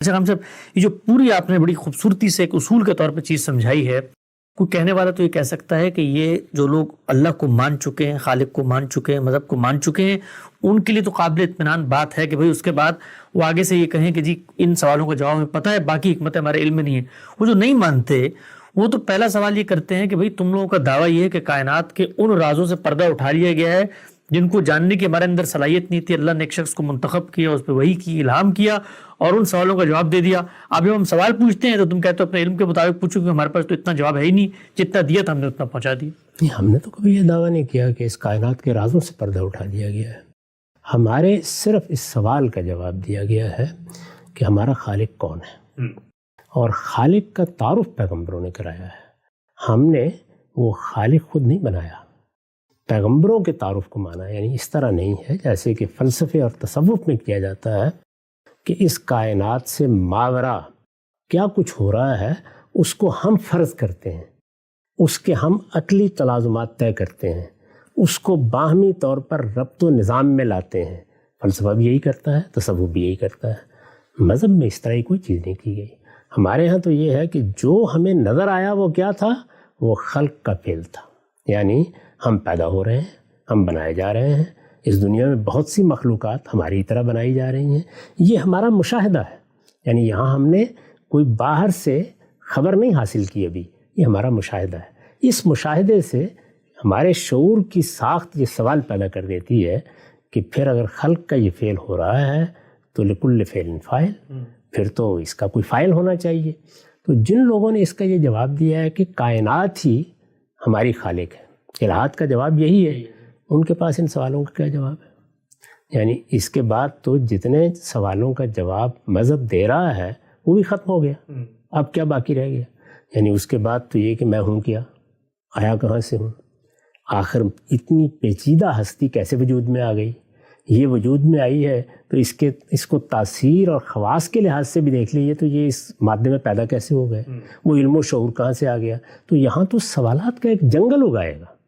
اچھا ہم صاحب، یہ جو پوری آپ نے بڑی خوبصورتی سے ایک اصول کے طور پہ چیز سمجھائی ہے، کوئی کہنے والا تو یہ کہہ سکتا ہے کہ یہ جو لوگ اللہ کو مان چکے ہیں، خالق کو مان چکے ہیں، مذہب کو مان چکے ہیں، ان کے لیے تو قابل اطمینان بات ہے کہ بھئی اس کے بعد وہ آگے سے یہ کہیں کہ جی ان سوالوں کا جواب ہمیں پتہ ہے، باقی حکمت ہمارے علم میں نہیں ہے۔ وہ جو نہیں مانتے وہ تو پہلا سوال یہ کرتے ہیں کہ بھئی تم لوگوں کا دعویٰ یہ ہے کہ کائنات کے ان رازوں سے پردہ اٹھا لیا گیا ہے جن کو جاننے کی ہمارے اندر صلاحیت نہیں تھی، اللہ نے ایک شخص کو منتخب کیا، اس پہ وحی کی، الہام کیا اور ان سوالوں کا جواب دے دیا۔ اب جب ہم سوال پوچھتے ہیں تو تم کہتے ہو اپنے علم کے مطابق پوچھو، کہ ہمارے پاس تو اتنا جواب ہے ہی نہیں، جتنا دیا تھا ہم نے اتنا پہنچا دیا۔ نہیں، ہم نے تو کبھی یہ دعویٰ نہیں کیا کہ اس کائنات کے رازوں سے پردہ اٹھا دیا گیا ہے۔ ہمارے صرف اس سوال کا جواب دیا گیا ہے کہ ہمارا خالق کون ہے، اور خالق کا تعارف پیغمبروں نے کرایا ہے۔ ہم نے وہ خالق خود نہیں بنایا، پیغمبروں کے تعارف کو مانا۔ یعنی اس طرح نہیں ہے جیسے کہ فلسفے اور تصوف میں کیا جاتا ہے کہ اس کائنات سے ماورا کیا کچھ ہو رہا ہے اس کو ہم فرض کرتے ہیں، اس کے ہم عقلی تلازمات طے کرتے ہیں، اس کو باہمی طور پر ربط و نظام میں لاتے ہیں۔ فلسفہ بھی یہی کرتا ہے، تصوف بھی یہی کرتا ہے۔ مذہب میں اس طرح کی کوئی چیز نہیں کی گئی۔ ہمارے ہاں تو یہ ہے کہ جو ہمیں نظر آیا وہ کیا تھا، وہ خلق کا فعل تھا۔ یعنی ہم پیدا ہو رہے ہیں، ہم بنائے جا رہے ہیں، اس دنیا میں بہت سی مخلوقات ہماری طرح بنائی جا رہی ہیں، یہ ہمارا مشاہدہ ہے۔ یعنی یہاں ہم نے کوئی باہر سے خبر نہیں حاصل کی، ابھی یہ ہمارا مشاہدہ ہے۔ اس مشاہدے سے ہمارے شعور کی ساخت یہ سوال پیدا کر دیتی ہے کہ پھر اگر خلق کا یہ فعل ہو رہا ہے تو لکل فعل فاعل، پھر تو اس کا کوئی فاعل ہونا چاہیے۔ تو جن لوگوں نے اس کا یہ جواب دیا ہے کہ کائنات ہی ہماری خالق ہے، الہات کا جواب یہی ہے، ان کے پاس ان سوالوں کا کیا جواب ہے؟ یعنی اس کے بعد تو جتنے سوالوں کا جواب مذہب دے رہا ہے وہ بھی ختم ہو گیا، اب کیا باقی رہ گیا؟ یعنی اس کے بعد تو یہ کہ میں ہوں کیا، آیا کہاں سے ہوں، آخر اتنی پیچیدہ ہستی کیسے وجود میں آ گئی، یہ وجود میں آئی ہے تو اس کو تاثیر اور خواص کے لحاظ سے بھی دیکھ لیجیے تو یہ اس مادے میں پیدا کیسے ہو گئے، وہ علم و شعور کہاں سے آ گیا۔ تو یہاں تو سوالات کا ایک جنگل اگائے گا۔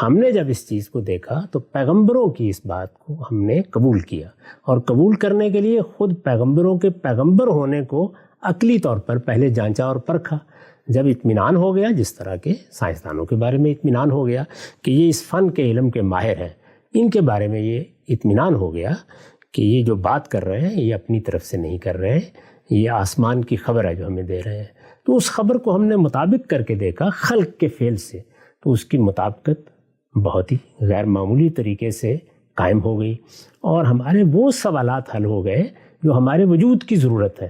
ہم نے جب اس چیز کو دیکھا تو پیغمبروں کی اس بات کو ہم نے قبول کیا، اور قبول کرنے کے لیے خود پیغمبروں کے پیغمبر ہونے کو عقلی طور پر پہلے جانچا اور پرکھا۔ جب اطمینان ہو گیا، جس طرح کے سائنسدانوں کے بارے میں اطمینان ہو گیا کہ یہ اس فن کے علم کے ماہر ہیں، ان کے بارے میں یہ اطمینان ہو گیا کہ یہ جو بات کر رہے ہیں یہ اپنی طرف سے نہیں کر رہے ہیں، یہ آسمان کی خبر ہے جو ہمیں دے رہے ہیں۔ تو اس خبر کو ہم نے مطابق کر کے دیکھا خلق کے فعل سے، تو اس کی مطابقت بہت ہی غیر معمولی طریقے سے قائم ہو گئی، اور ہمارے وہ سوالات حل ہو گئے جو ہمارے وجود کی ضرورت ہے،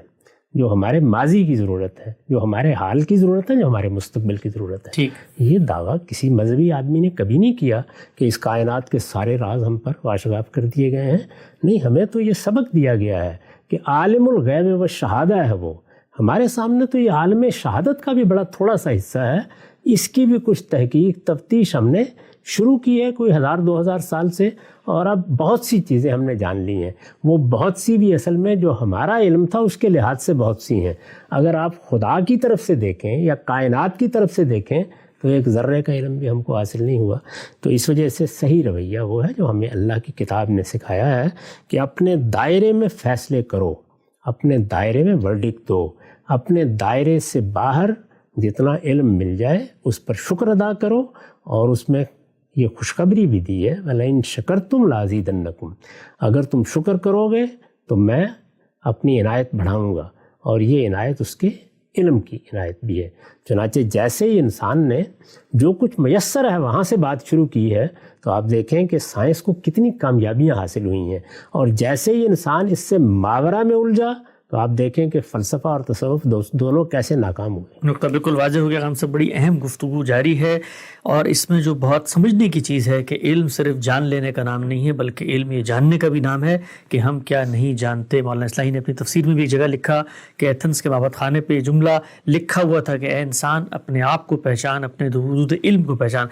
جو ہمارے ماضی کی ضرورت ہے، جو ہمارے حال کی ضرورت ہے، جو ہمارے مستقبل کی ضرورت ہے۔ یہ دعویٰ کسی مذہبی آدمی نے کبھی نہیں کیا کہ اس کائنات کے سارے راز ہم پر واشگاف کر دیے گئے ہیں۔ نہیں، ہمیں تو یہ سبق دیا گیا ہے کہ عالم الغیب و شہادہ ہے وہ۔ ہمارے سامنے تو یہ عالم شہادت کا بھی بڑا تھوڑا سا حصہ ہے، اس کی بھی کچھ تحقیق تفتیش ہم نے شروع کی ہے کوئی 1000-2000 سال سے، اور اب بہت سی چیزیں ہم نے جان لی ہیں۔ وہ بہت سی بھی اصل میں جو ہمارا علم تھا اس کے لحاظ سے بہت سی ہیں۔ اگر آپ خدا کی طرف سے دیکھیں یا کائنات کی طرف سے دیکھیں تو ایک ذرے کا علم بھی ہم کو حاصل نہیں ہوا۔ تو اس وجہ سے صحیح رویہ وہ ہے جو ہمیں اللہ کی کتاب نے سکھایا ہے کہ اپنے دائرے میں فیصلے کرو، اپنے دائرے میں ورڈکٹ دو، اپنے دائرے سے باہر جتنا علم مل جائے اس پر شکر ادا کرو، اور اس میں یہ خوشخبری بھی دی ہے وَلَئِن شَكَرْتُمْ لَأَزِيدَنَّكُمْ، اگر تم شکر کرو گے تو میں اپنی عنایت بڑھاؤں گا، اور یہ عنایت اس کے علم کی عنایت بھی ہے۔ چنانچہ جیسے ہی انسان نے جو کچھ میسر ہے وہاں سے بات شروع کی ہے، تو آپ دیکھیں کہ سائنس کو کتنی کامیابیاں حاصل ہوئی ہیں، اور جیسے ہی انسان اس سے ماورا میں الجھا تو آپ دیکھیں کہ فلسفہ اور تصوف دونوں کیسے ناکام ہوئے۔ نقطہ بالکل واضح ہو گیا۔ ہم سے بڑی اہم گفتگو جاری ہے، اور اس میں جو بہت سمجھنے کی چیز ہے کہ علم صرف جان لینے کا نام نہیں ہے، بلکہ علم یہ جاننے کا بھی نام ہے کہ ہم کیا نہیں جانتے۔ مولانا اصلاحی نے اپنی تفسیر میں بھی ایک جگہ لکھا کہ ایتھنز کے معبد خانے پہ یہ جملہ لکھا ہوا تھا کہ اے انسان اپنے آپ کو پہچان، اپنے وجود علم کو پہچان۔